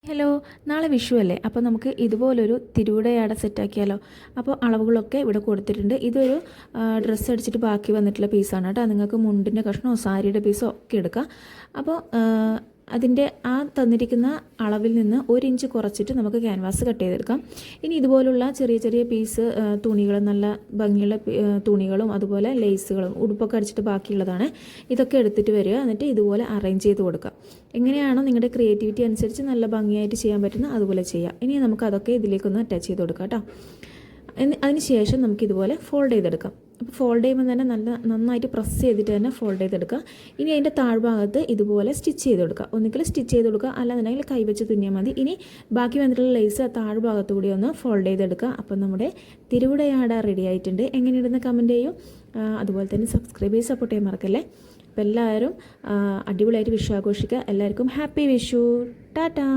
Hello, നാളെ വിഷു അല്ലേ? അപ്പോൾ നമുക്ക് ഇതുപോലൊരു തിരുവുടയാട സെറ്റാക്കിയാലോ? അപ്പോൾ അളവുകളൊക്കെ ഇവിടെ കൊടുത്തിട്ടുണ്ട്. ഇതൊരു ഡ്രസ്സ് അടിച്ചിട്ട് ബാക്കി വന്നിട്ടുള്ള പീസാണ് കേട്ടോ. നിങ്ങൾക്ക് മുണ്ടിൻ്റെ കഷ്ണമോ സാരിയുടെ പീസോ ഒക്കെ എടുക്കാം. അപ്പോൾ അതിൻ്റെ ആ തന്നിരിക്കുന്ന അളവിൽ നിന്ന് 1 ഇഞ്ച് കുറച്ചിട്ട് നമുക്ക് ക്യാൻവാസ് കട്ട് ചെയ്തെടുക്കാം. ഇനി ഇതുപോലുള്ള ചെറിയ ചെറിയ പീസ് തുണികൾ, നല്ല ഭംഗിയുള്ള തുണികളും അതുപോലെ ലേസുകളും ഉടുപ്പൊക്കെ അടിച്ചിട്ട് ബാക്കിയുള്ളതാണ്. ഇതൊക്കെ എടുത്തിട്ട് വരിക, എന്നിട്ട് ഇതുപോലെ അറേഞ്ച് ചെയ്ത് കൊടുക്കുക. എങ്ങനെയാണോ നിങ്ങളുടെ ക്രിയേറ്റിവിറ്റി അനുസരിച്ച് നല്ല ഭംഗിയായിട്ട് ചെയ്യാൻ പറ്റുന്ന അതുപോലെ ചെയ്യാം. ഇനി നമുക്ക് അതൊക്കെ ഇതിലേക്കൊന്ന് അറ്റാച്ച് ചെയ്ത് കൊടുക്കാം കേട്ടോ. അതിന് ശേഷം നമുക്കിതുപോലെ ഫോൾഡ് ചെയ്തെടുക്കാം. അപ്പോൾ ഫോൾഡ് ചെയ്യുമ്പോൾ തന്നെ നന്നായിട്ട് പ്രസ് ചെയ്തിട്ട് തന്നെ ഫോൾഡ് ചെയ്തെടുക്കുക. ഇനി അതിൻ്റെ താഴ്ഭാഗത്ത് ഇതുപോലെ സ്റ്റിച്ച് ചെയ്ത് കൊടുക്കുക. ഒന്നുകിൽ സ്റ്റിച്ച് ചെയ്ത് കൊടുക്കുക, അല്ലാന്നുണ്ടെങ്കിൽ കൈവച്ച് തുന്നിയാൽ മതി. ഇനി ബാക്കി വന്നിട്ടുള്ള ലേസ് താഴ്ഭാഗത്തു കൂടി ഒന്ന് ഫോൾഡ് ചെയ്തെടുക്കുക. അപ്പോൾ നമ്മുടെ തിരുവുടയാട റെഡി ആയിട്ടുണ്ട്. എങ്ങനെയുണ്ടെന്ന് കമൻറ്റ് ചെയ്യും. അതുപോലെ തന്നെ സബ്സ്ക്രൈബ് ചെയ്ത് സപ്പോർട്ട് ചെയ്യാൻ മറക്കല്ലേ. അപ്പോൾ എല്ലാവരും അടിപൊളിയായിട്ട് വിഷു ആഘോഷിക്കുക. എല്ലാവർക്കും ഹാപ്പി വിഷു. ടാറ്റാ.